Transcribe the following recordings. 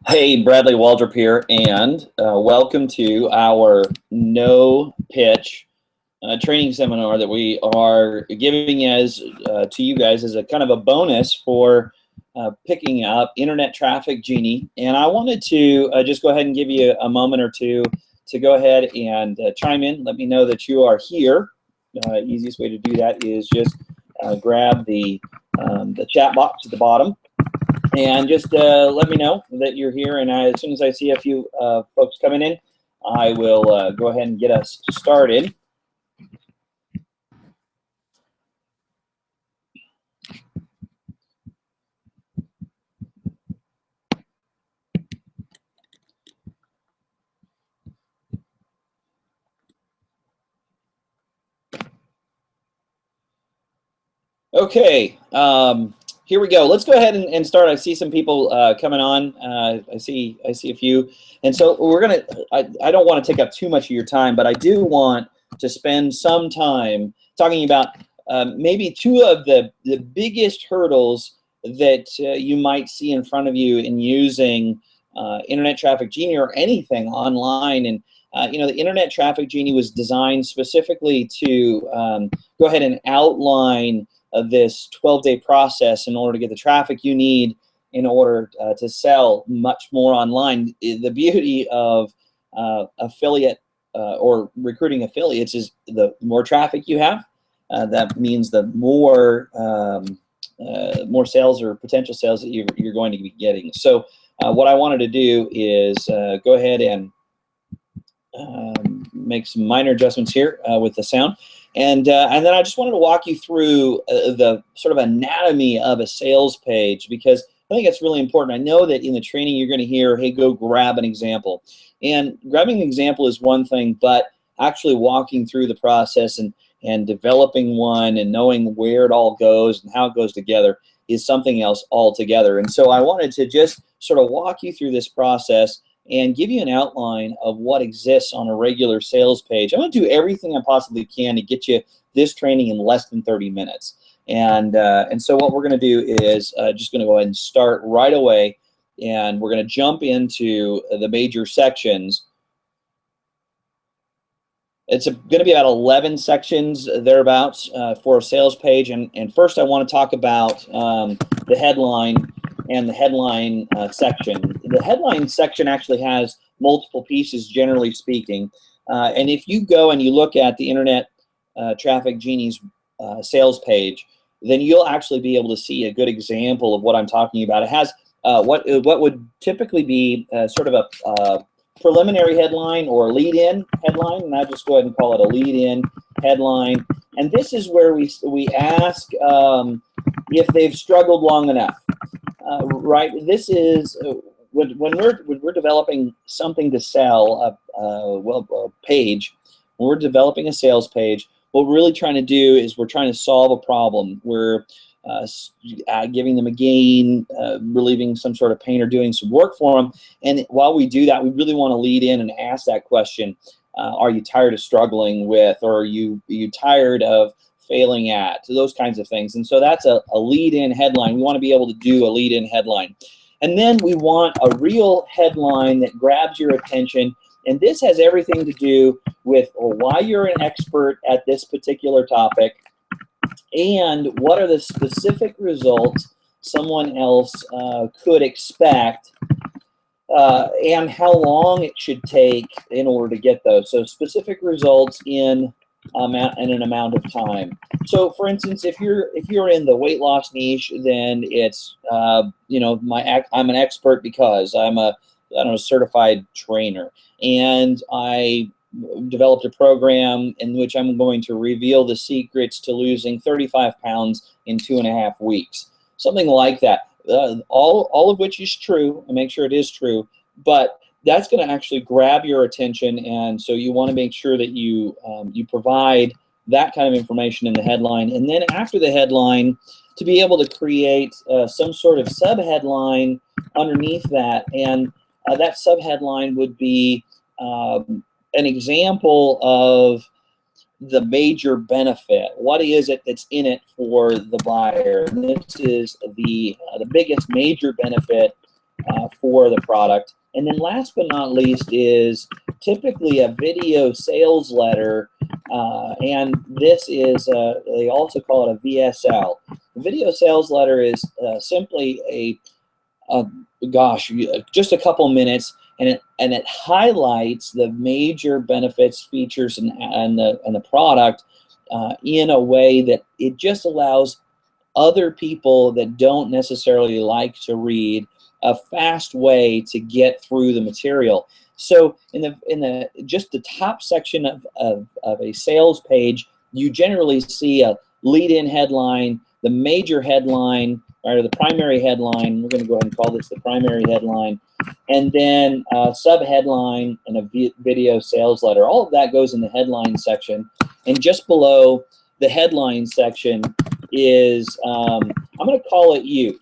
Hey, Bradley Waldrop here, and welcome to our no pitch training seminar that we are giving as to you guys as a kind of a bonus for picking up Internet Traffic Genie. And I wanted to just go ahead and give you a moment or two to go ahead and chime in. Let me know that you are here. Easiest way to do that is just grab the chat box at the bottom. And just let me know that you're here, and as soon as I see a few folks coming in, I will go ahead and get us started. Okay, here we go. Let's go ahead and start. I see some people coming on. I see a few, and so we're gonna. I don't want to take up too much of your time, but I do want to spend some time talking about maybe two of the biggest hurdles that you might see in front of you in using Internet Traffic Genie or anything online. And you know, the Internet Traffic Genie was designed specifically to go ahead and outline this 12-day process in order to get the traffic you need in order to sell much more online. The beauty of affiliate or recruiting affiliates is the more traffic you have, that means the more more sales or potential sales that you're going to be getting. So what I wanted to do is go ahead and make some minor adjustments here with the sound. And then I just wanted to walk you through the sort of anatomy of a sales page, because I think it's really important. I know that in the training you're going to hear, hey, go grab an example. And grabbing an example is one thing, but actually walking through the process and developing one and knowing where it all goes and how it goes together is something else altogether. And so I wanted to just sort of walk you through this process and give you an outline of what exists on a regular sales page. I'm going to do everything I possibly can to get you this training in less than 30 minutes. And so what we're going to do is just going to go ahead and start right away, and we're going to jump into the major sections. It's going to be about 11 sections thereabouts for a sales page. And first I want to talk about the headline and the headline section. The headline section actually has multiple pieces, generally speaking. And if you go and you look at the Internet Traffic Genie's sales page, then you'll actually be able to see a good example of what I'm talking about. It has what would typically be sort of a preliminary headline or lead-in headline, and I just go ahead and call it a lead-in headline. And this is where we ask if they've struggled long enough. Right. This is when we're developing something to sell, a page. When we're developing a sales page, what we're really trying to do is we're trying to solve a problem. We're giving them a gain, relieving some sort of pain, or doing some work for them. And while we do that, we really want to lead in and ask that question: are you tired of struggling with, or are you tired of failing at, those kinds of things? And so that's a lead-in headline. We want to be able to do a lead-in headline. And then we want a real headline that grabs your attention. And this has everything to do with why you're an expert at this particular topic, and what are the specific results someone else could expect, and how long it should take in order to get those. So specific results in an amount of time. So for instance, if you're in the weight loss niche, then it's you know, I'm an expert because I'm a certified trainer, and I developed a program in which I'm going to reveal the secrets to losing 35 pounds in 2.5 weeks. Something like that. All of which is true, and make sure it is true, but that's going to actually grab your attention, and so you want to make sure that you provide that kind of information in the headline. And then after the headline, to be able to create some sort of subheadline underneath that, and that subheadline would be an example of the major benefit. What is it that's in it for the buyer? And this is the biggest major benefit for the product. And then last but not least is typically a video sales letter, and this is, they also call it a VSL. The video sales letter is simply just a couple minutes, and it highlights the major benefits, features, and the product in a way that it just allows other people that don't necessarily like to read a fast way to get through the material. So in the just the top section of a sales page, you generally see a lead-in headline, the major headline, or the primary headline. We're going to go ahead and call this the primary headline, and then a sub-headline and a video sales letter. All of that goes in the headline section, and just below the headline section is, I'm going to call it you.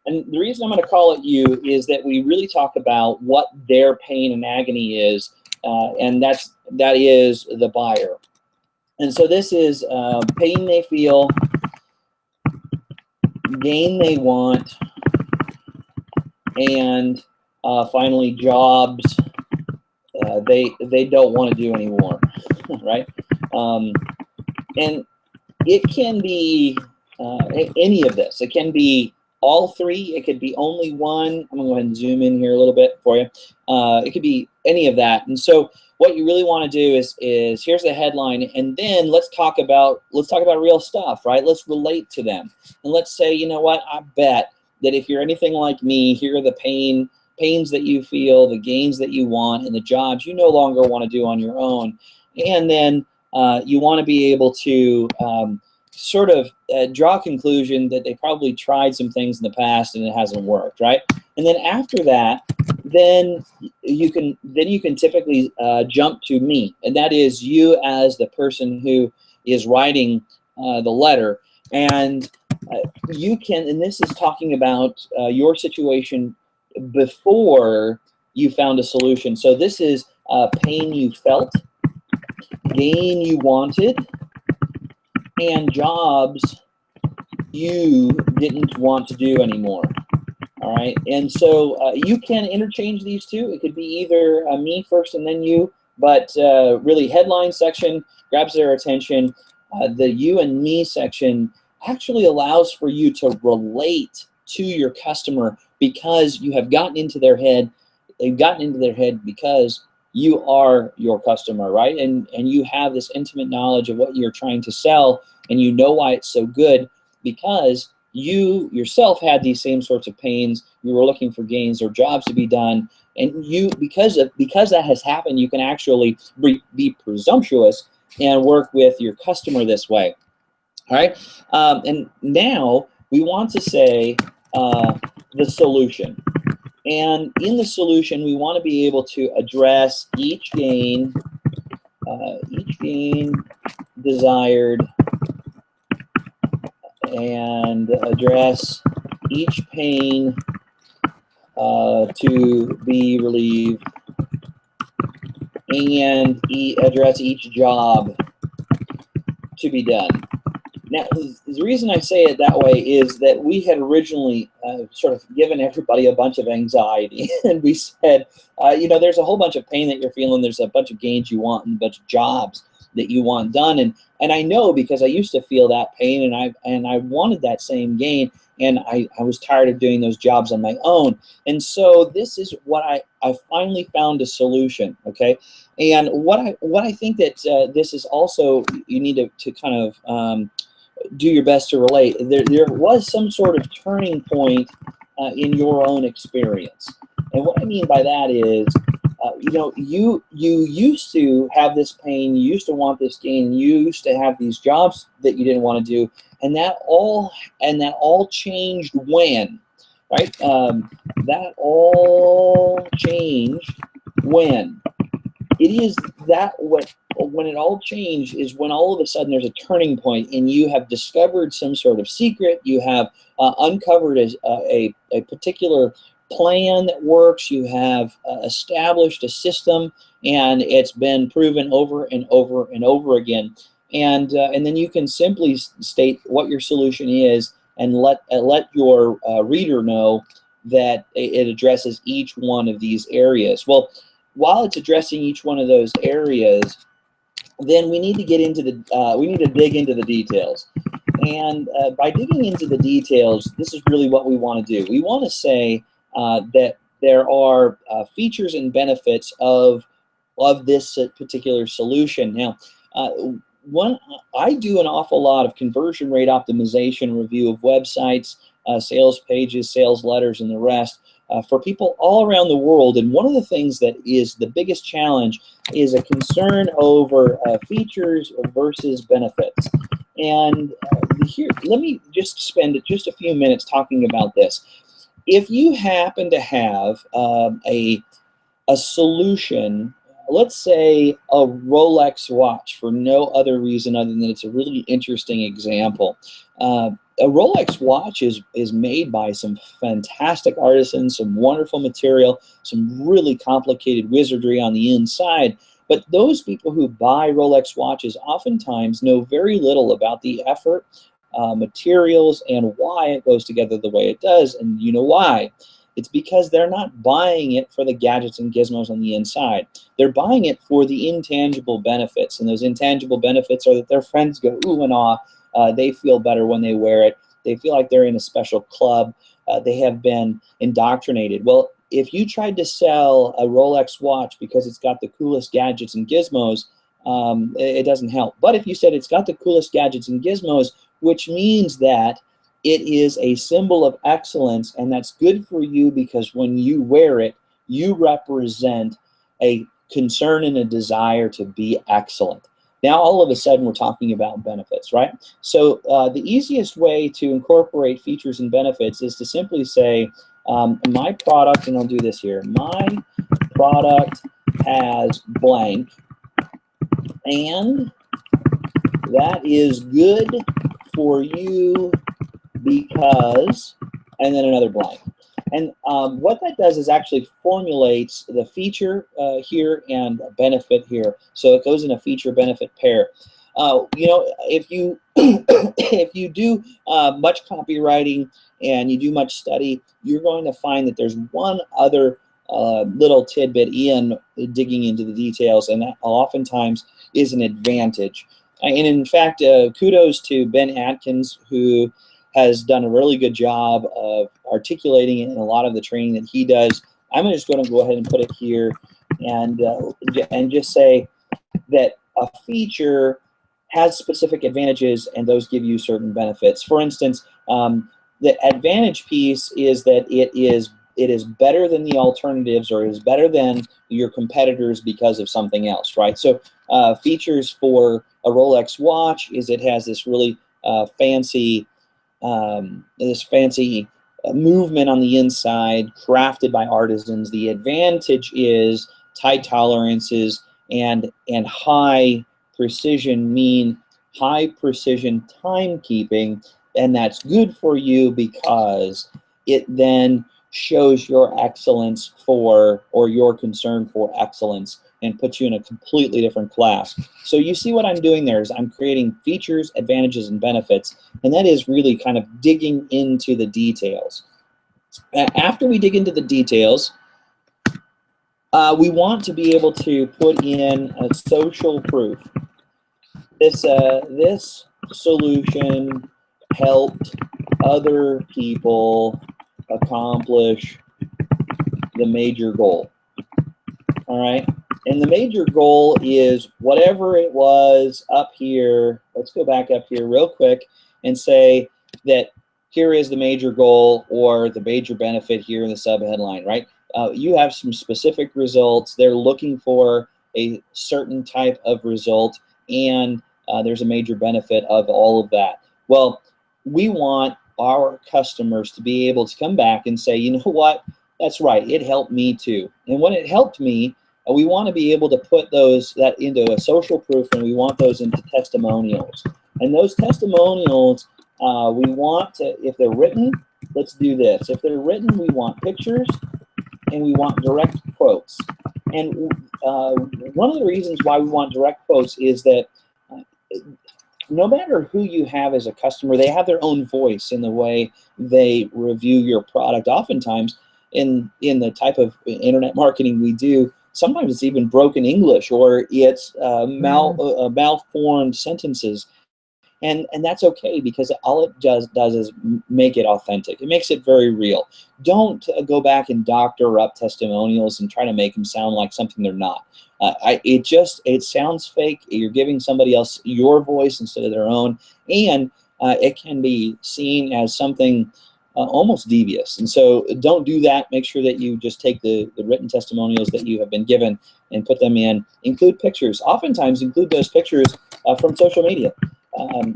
And the reason I'm going to call it you is that we really talk about what their pain and agony is, and that is the buyer. And so this is pain they feel, gain they want, and finally jobs they don't want to do anymore, right? And it can be any of this. It can be all three. It could be only one. I'm gonna go ahead and zoom in here a little bit for you. It could be any of that. And so what you really want to do is here's the headline, and then let's talk about real stuff, right? Let's relate to them, and let's say, you know what? I bet that if you're anything like me, here are the pains that you feel, the gains that you want, and the jobs you no longer want to do on your own. And then you want to be able to sort of draw a conclusion that they probably tried some things in the past and it hasn't worked, right? And then after that, then you can typically jump to me, and that is you as the person who is writing the letter. And you can, and this is talking about your situation before you found a solution. So this is pain you felt, gain you wanted, and jobs you didn't want to do anymore. All right, and so you can interchange these two. It could be either me first and then you, but really headline section grabs their attention. The you and me section actually allows for you to relate to your customer because you have gotten into their head. They've gotten into their head because you are your customer, right? And you have this intimate knowledge of what you're trying to sell, and you know why it's so good because you yourself had these same sorts of pains. You were looking for gains or jobs to be done, and you, because that has happened, you can actually be presumptuous and work with your customer this way. All right, and now we want to say the solution. And in the solution, we want to be able to address each gain desired, and address each pain to be relieved, and address each job to be done. Now, the reason I say it that way is that we had originally sort of given everybody a bunch of anxiety, and we said, you know, there's a whole bunch of pain that you're feeling, there's a bunch of gains you want, and a bunch of jobs that you want done, and I know because I used to feel that pain, and I wanted that same gain, and I was tired of doing those jobs on my own. And so this is what I finally found a solution, okay? And what I think that this is also, you need to kind of do your best to relate. There was some sort of turning point in your own experience. And what I mean by that is, you know, you used to have this pain, you used to want this gain, you used to have these jobs that you didn't want to do, and that all changed when, right? That all changed when. It is that when it all changed is when all of a sudden there's a turning point, and you have discovered some sort of secret, you have uncovered a particular plan that works, you have established a system, and it's been proven over and over and over again. And then you can simply state what your solution is, and let your reader know that it addresses each one of these areas. Well, while it's addressing each one of those areas, then we need to get into the we need to dig into the details. And by digging into the details, this is really what we want to do. We want to say that there are features and benefits of this particular solution. Now, I do an awful lot of conversion rate optimization review of websites, sales pages, sales letters, and the rest for people all around the world. And one of the things that is the biggest challenge is a concern over features versus benefits. And here, let me just spend just a few minutes talking about this. If you happen to have a solution, let's say a Rolex watch, for no other reason other than it's a really interesting example. A Rolex watch is made by some fantastic artisans, some wonderful material, some really complicated wizardry on the inside. But those people who buy Rolex watches oftentimes know very little about the effort, materials, and why it goes together the way it does. And you know why? It's because they're not buying it for the gadgets and gizmos on the inside. They're buying it for the intangible benefits. And those intangible benefits are that their friends go ooh and ah. They feel better when they wear it. They feel like they're in a special club. They have been indoctrinated. Well, if you tried to sell a Rolex watch because it's got the coolest gadgets and gizmos, it doesn't help. But if you said it's got the coolest gadgets and gizmos, which means that it is a symbol of excellence, and that's good for you because when you wear it, you represent a concern and a desire to be excellent. Now, all of a sudden, we're talking about benefits, right? So the easiest way to incorporate features and benefits is to simply say, my product, and I'll do this here, my product has blank, and that is good for you because, and then another blank. And what that does is actually formulates the feature here and a benefit here. So it goes in a feature-benefit pair. You know, if you if you do much copywriting and you do much study, you're going to find that there's one other little tidbit in digging into the details, and that oftentimes is an advantage. And in fact, kudos to Ben Atkins, who has done a really good job of articulating it in a lot of the training that he does. I'm just going to go ahead and put it here and just say that a feature has specific advantages, and those give you certain benefits. For instance, the advantage piece is that it is better than the alternatives, or is better than your competitors because of something else, right? So features for a Rolex watch is it has this really fancy movement on the inside, crafted by artisans. The advantage is tight tolerances and high precision, mean high precision timekeeping, and that's good for you because it then shows your excellence for, or your concern for excellence, and puts you in a completely different class. So you see what I'm doing there is I'm creating features, advantages, and benefits, and that is really kind of digging into the details. After we dig into the details, we want to be able to put in a social proof. This solution helped other people accomplish the major goal. All right, and the major goal is whatever it was up here. Let's go back up here real quick and say that here is the major goal, or the major benefit here in the subheadline, right? You have some specific results. They're looking for a certain type of result, and there's a major benefit of all of that. Well, we want our customers to be able to come back and say, you know what, that's right, it helped me too. And when it helped me, we want to be able to put that into a social proof, and we want those into testimonials. And those testimonials, we want to, if they're written, let's do this. If they're written, we want pictures, and we want direct quotes. And one of the reasons why we want direct quotes is that no matter who you have as a customer, they have their own voice in the way they review your product. Oftentimes, in the type of internet marketing we do, sometimes it's even broken English, or it's malformed sentences. And that's okay, because all it does is make it authentic. It makes it very real. Don't go back and doctor up testimonials and try to make them sound like something they're not. It sounds fake. You're giving somebody else your voice instead of their own, and it can be seen as something almost devious. And so don't do that. Make sure that you just take the written testimonials that you have been given and put them in. Include pictures. Oftentimes include those pictures from social media.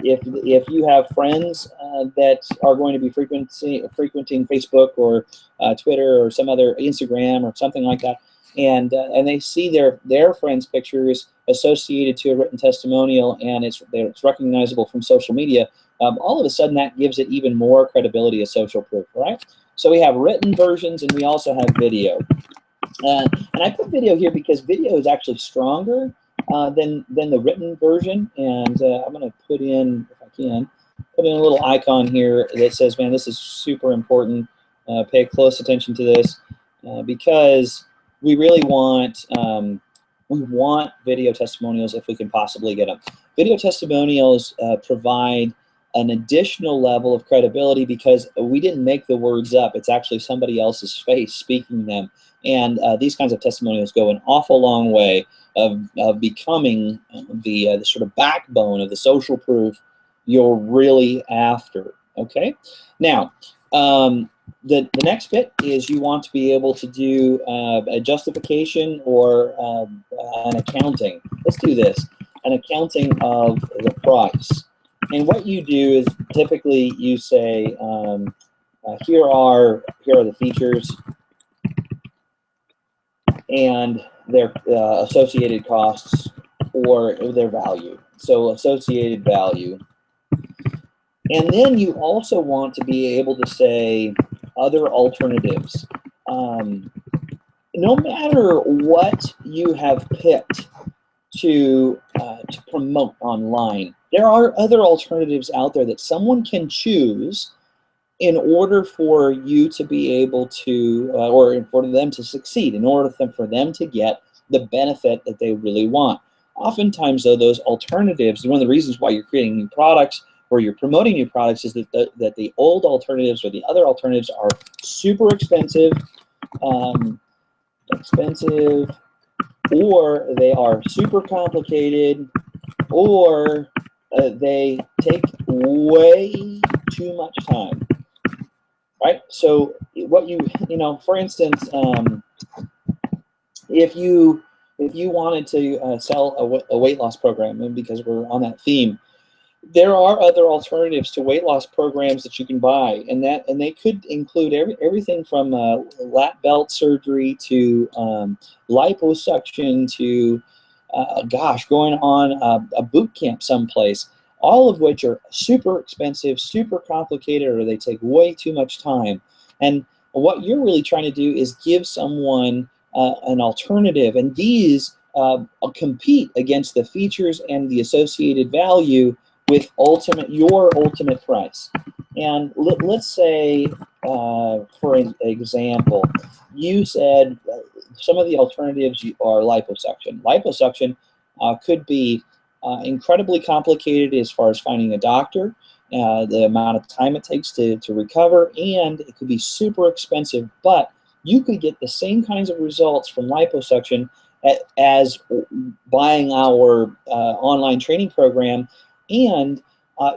If you have friends that are going to be frequenting Facebook or Twitter or some other, Instagram or something like that, and they see their friends' pictures associated to a written testimonial, and it's recognizable from social media, all of a sudden that gives it even more credibility as social proof, right? So we have written versions, and we also have video. And I put video here because video is actually stronger than the written version. And I'm going to put in, if I can, put in a little icon here that says, man, this is super important. Pay close attention to this because we really want video testimonials if we can possibly get them. Video testimonials provide an additional level of credibility because we didn't make the words up. It's actually somebody else's face speaking them. And these kinds of testimonials go an awful long way of becoming the sort of backbone of the social proof you're really after. Okay? Now, the next bit is you want to be able to do a justification or an accounting. Let's do this, an accounting of the price. And what you do is typically you say, here are the features and their associated costs or their value. So associated value. And then you also want to be able to say other alternatives. No matter what you have picked to promote online, there are other alternatives out there that someone can choose in order for you to be able to, or for them to succeed, in order for them to get the benefit that they really want. Oftentimes, though, those alternatives, one of the reasons why you're creating new products or you're promoting new products is that the old alternatives or the other alternatives are super expensive, or they are super complicated, or they take way too much time. Right? So what for instance, if you wanted to sell a weight loss program, and because we're on that theme, there are other alternatives to weight loss programs that you can buy, and they could include everything from lap belt surgery to liposuction to going on a boot camp someplace. All of which are super expensive, super complicated, or they take way too much time. And what you're really trying to do is give someone an alternative, and these compete against the features and the associated value with your ultimate price. And let's say, for an example, you said some of the alternatives are liposuction. Liposuction could be incredibly complicated as far as finding a doctor, the amount of time it takes to recover, and it could be super expensive, but you could get the same kinds of results from liposuction as buying our online training program, and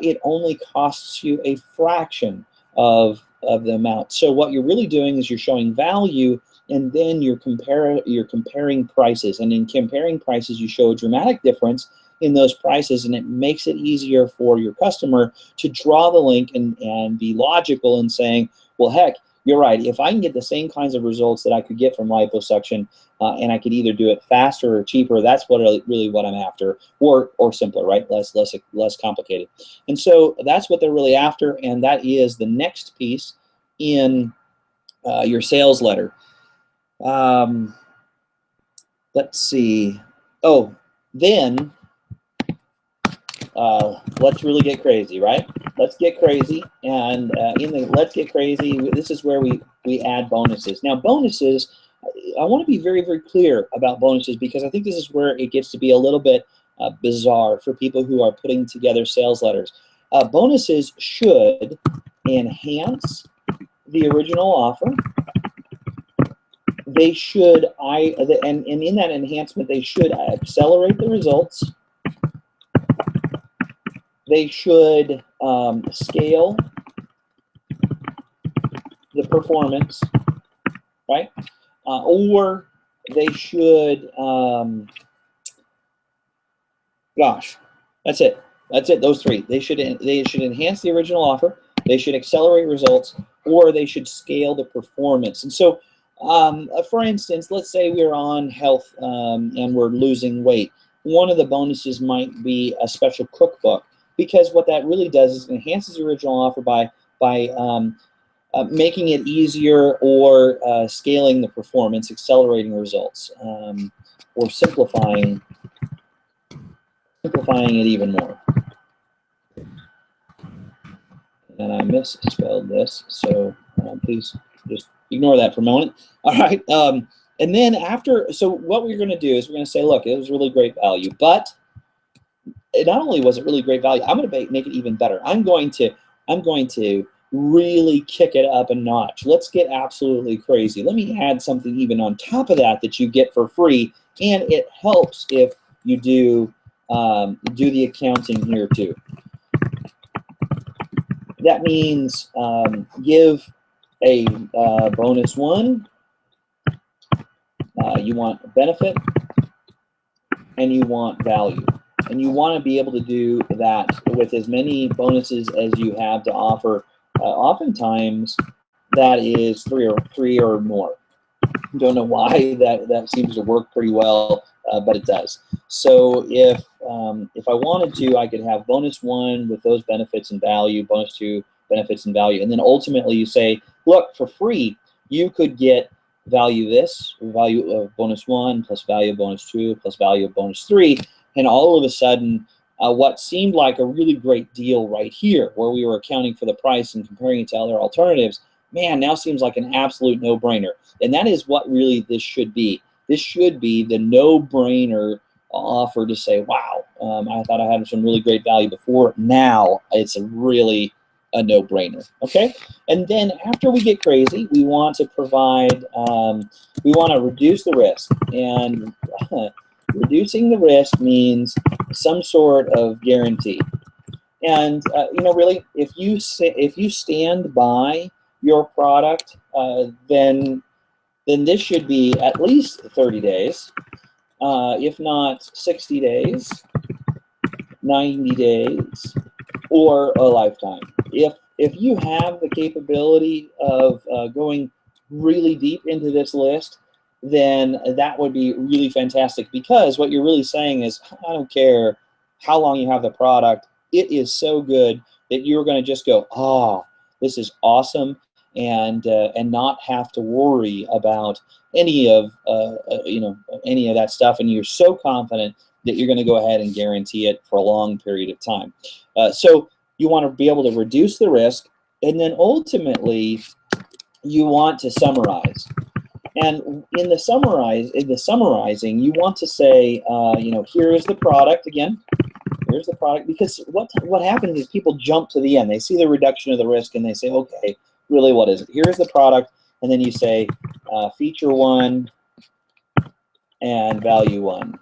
it only costs you a fraction of the amount. So what you're really doing is you're showing value, and then you're comparing prices, and in comparing prices you show a dramatic difference in those prices, and it makes it easier for your customer to draw the link and be logical in saying, well, heck, you're right. If I can get the same kinds of results that I could get from liposuction, and I could either do it faster or cheaper, that's really what I'm after, or simpler, right? Less complicated. And so that's what they're really after, and that is the next piece in your sales letter. Let's see. Oh, then let's really get crazy, right? Let's get crazy, and in the let's get crazy, this is where we add bonuses. Now, bonuses, I want to be very, very clear about bonuses because I think this is where it gets to be a little bit bizarre for people who are putting together sales letters. Bonuses should enhance the original offer. They should, and in that enhancement, they should accelerate the results. They should scale the performance, right? Or they should, gosh, that's it. That's it. Those three. They should enhance the original offer. They should accelerate results, or they should scale the performance. And so, for instance, let's say we're on health and we're losing weight. One of the bonuses might be a special cookbook, because what that really does is enhances the original offer by making it easier, or scaling the performance, accelerating results, or simplifying it even more. And I misspelled this, so please just ignore that for a moment. All right, and then after, so what we're going to do is we're going to say, look, it was really great value, but not only was it really great value, I'm going to make it even better. I'm going to really kick it up a notch. Let's get absolutely crazy. Let me add something even on top of that that you get for free, and it helps if you do the accounting here too. That means give a bonus 1. You want benefit, and you want value. And you want to be able to do that with as many bonuses as you have to offer. Oftentimes, that is three or more. Don't know why that seems to work pretty well, but it does. So if I wanted to, I could have bonus 1 with those benefits and value, bonus 2 benefits and value, and then ultimately you say, look, for free, you could get value value of bonus 1 plus value of bonus 2 plus value of bonus 3, and all of a sudden, what seemed like a really great deal right here, where we were accounting for the price and comparing it to other alternatives, man, now seems like an absolute no-brainer. And that is what really this should be. This should be the no-brainer offer to say, wow, I thought I had some really great value before. Now it's really a no-brainer, okay? And then after we get crazy, we want to provide, we want to reduce the risk. And reducing the risk means some sort of guarantee. And you know, really, if you stand by your product, then this should be at least 30 days, if not 60 days, 90 days, or a lifetime. If you have the capability of going really deep into this list, then that would be really fantastic, because what you're really saying is, I don't care how long you have the product, it is so good that you're going to just go, oh, this is awesome, and not have to worry about any of you know, any of that stuff, and you're so confident that you're going to go ahead and guarantee it for a long period of time. So you want to be able to reduce the risk, and then ultimately you want to summarize. And in the summarizing, you want to say, you know, here is the product again. Here's the product, because what happens is people jump to the end. They see the reduction of the risk and they say, okay, really, what is it? Here's the product, and then you say feature 1 and value 1,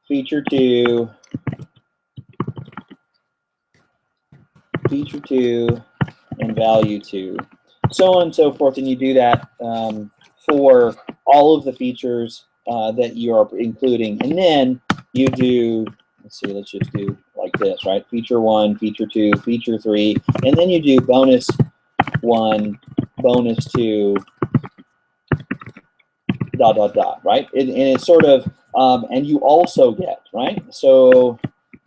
feature 2, feature 2, and value 2. So on and so forth, and you do that for all of the features that you are including, and then you do, let's see, let's just do like this, right? Feature 1, feature 2, feature 3, and then you do bonus 1, bonus 2, ... right? And it's sort of, and you also get, right? So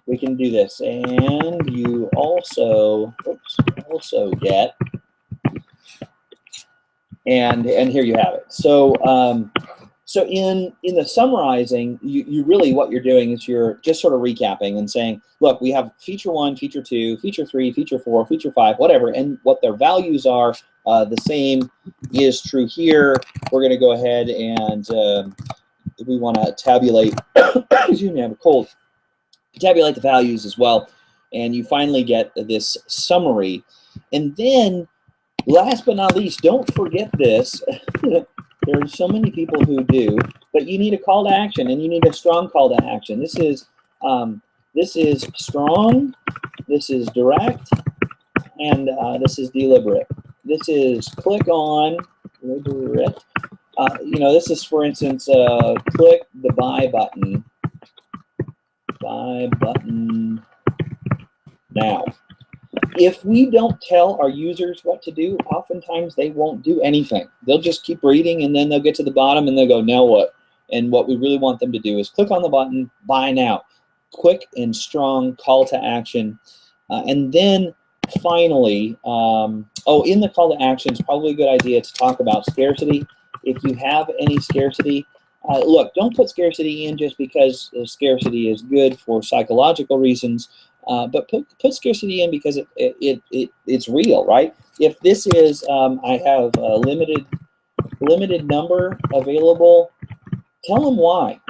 we can do this, and you also, also get, and here you have it. So So in the summarizing, you really, what you're doing is you're just sort of recapping and saying, look, we have feature 1, feature 2, feature 3, feature 4, feature 5, whatever, and what their values are. The same is true here. We're going to go ahead and we want to tabulate. Excuse me, I have a cold. Tabulate the values as well, and you finally get this summary. And then, last but not least, don't forget this. There are so many people who do, but you need a call to action, and you need a strong call to action. This is strong, this is direct, and this is deliberate. This is click on, deliberate. You know, this is, for instance, click the buy button. Buy button now. If we don't tell our users what to do, oftentimes they won't do anything. They'll just keep reading, and then they'll get to the bottom and they'll go, now what? And what we really want them to do is click on the button, buy now. Quick and strong call to action. And then finally, in the call to action, it's probably a good idea to talk about scarcity. If you have any scarcity, look, don't put scarcity in just because scarcity is good for psychological reasons. But put scarcity in because it's real, right? If this is, I have a limited number available, tell them why.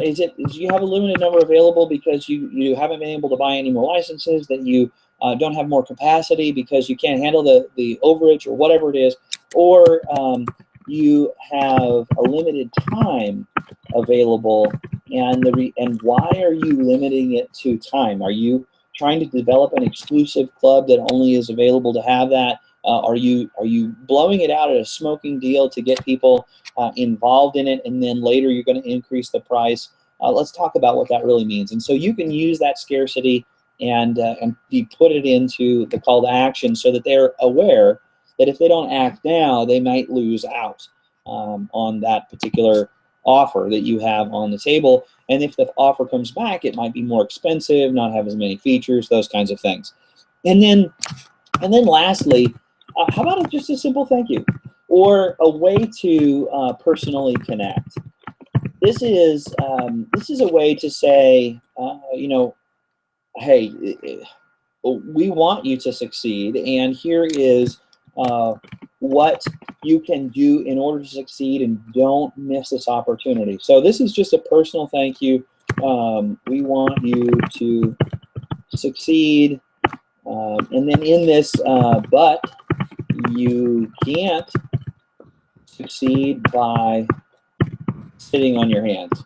Is you have a limited number available because you haven't been able to buy any more licenses, that you don't have more capacity because you can't handle the overage or whatever it is, or you have a limited time available, and why are you limiting it to time? Are you trying to develop an exclusive club that only is available to have that? Are you blowing it out at a smoking deal to get people involved in it, and then later you're going to increase the price? Let's talk about what that really means. And so you can use that scarcity and you put it into the call to action so that they're aware that if they don't act now, they might lose out on that particular offer that you have on the table. And if the offer comes back, it might be more expensive, not have as many features, those kinds of things. And then lastly, how about just a simple thank you or a way to personally connect? This is a way to say, you know, hey, we want you to succeed, and here is what you can do in order to succeed, and don't miss this opportunity. So this is just a personal thank you. We want you to succeed, and then in this, but you can't succeed by sitting on your hands.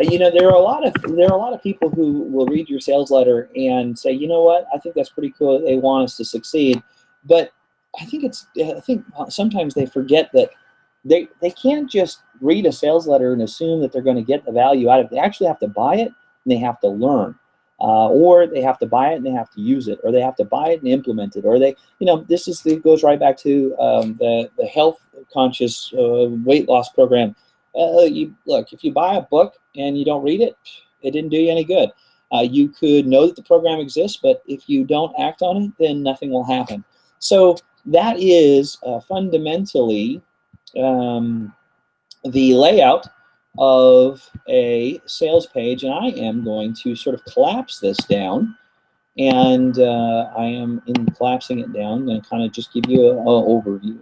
You know, there are a lot of people who will read your sales letter and say, you know what, I think that's pretty cool. They want us to succeed, but I think sometimes they forget that they can't just read a sales letter and assume that they're going to get the value out of it. They actually have to buy it, and they have to learn, or they have to buy it and they have to use it, or they have to buy it and implement it, or they, you know, it goes right back to the health conscious weight loss program. Look, if you buy a book and you don't read it, it didn't do you any good. You could know that the program exists, but if you don't act on it, then nothing will happen. So that is fundamentally the layout of a sales page, and I am going to sort of collapse this down, and I am collapsing it down. I'm going to kind of just give you an overview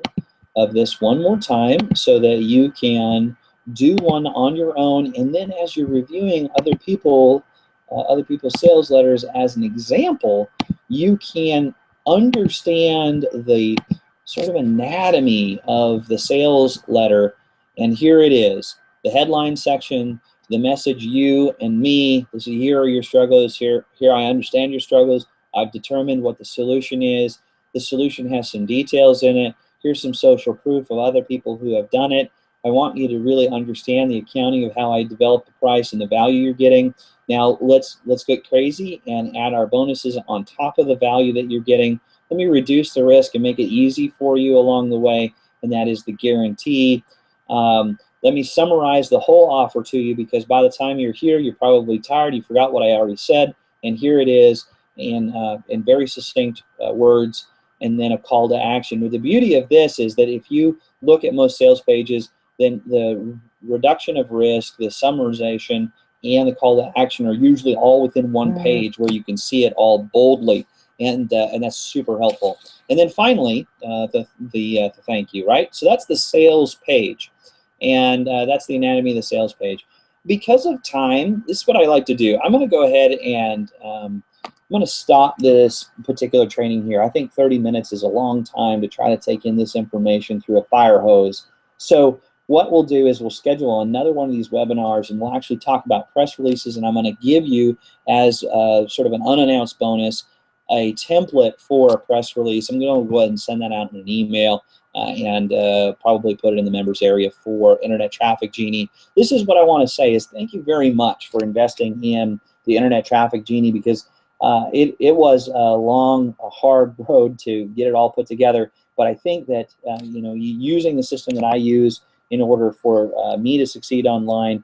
of this one more time so that you can do one on your own, and then as you're reviewing other people's sales letters as an example, you can understand the sort of anatomy of the sales letter. And here it is, the headline section, the message, you and me. This is, here are your struggles. Here I understand your struggles. I've determined what the solution is. The solution has some details in it. Here's some social proof of other people who have done it. I want you to really understand the accounting of how I develop the price and the value you're getting. Now let's get crazy and add our bonuses on top of the value that you're getting. Let me reduce the risk and make it easy for you along the way, and that is the guarantee. Let me summarize the whole offer to you, because by the time you're here, you're probably tired. You forgot what I already said, and here it is in very succinct words, and then a call to action. But the beauty of this is that if you look at most sales pages, then the reduction of risk, the summarization, and the call to action are usually all within one page where you can see it all boldly, and that's super helpful. And then finally, the thank you, right? So that's the sales page, and that's the anatomy of the sales page. Because of time, this is what I like to do. I'm going to go ahead and I'm going to stop this particular training here. I think 30 minutes is a long time to try to take in this information through a fire hose. So what we'll do is we'll schedule another one of these webinars, and we'll actually talk about press releases, and I'm going to give you, as sort of an unannounced bonus, a template for a press release. I'm going to go ahead and send that out in an email, and probably put it in the members area for Internet Traffic Genie. This is what I want to say is thank you very much for investing in the Internet Traffic Genie, because it was a long, hard road to get it all put together. But I think that you know, using the system that I use in order for me to succeed online,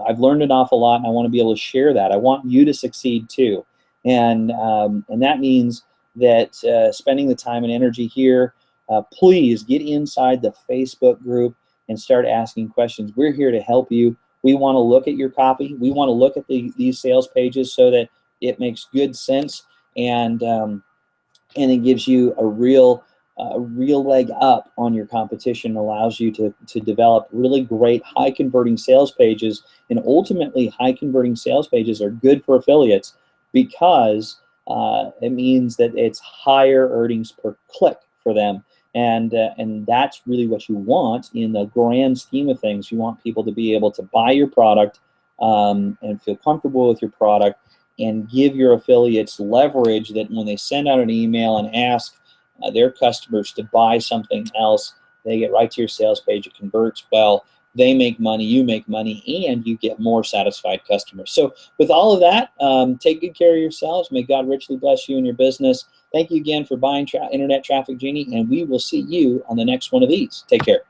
I've learned an awful lot, and I want to be able to share that. I want you to succeed too, and that means that spending the time and energy here, please get inside the Facebook group and start asking questions. We're here to help you. We want to look at your copy. We want to look at these sales pages so that it makes good sense, and it gives you a real leg up on your competition, allows you to develop really great high converting sales pages. And ultimately, high converting sales pages are good for affiliates because it means that it's higher earnings per click for them. And that's really what you want in the grand scheme of things. You want people to be able to buy your product and feel comfortable with your product, and give your affiliates leverage that when they send out an email and ask their customers to buy something else, they get right to your sales page, it converts well, they make money, you make money, and you get more satisfied customers. So with all of that, take good care of yourselves. May God richly bless you and your business. Thank you again for buying Internet Traffic Genie, and we will see you on the next one of these. Take care.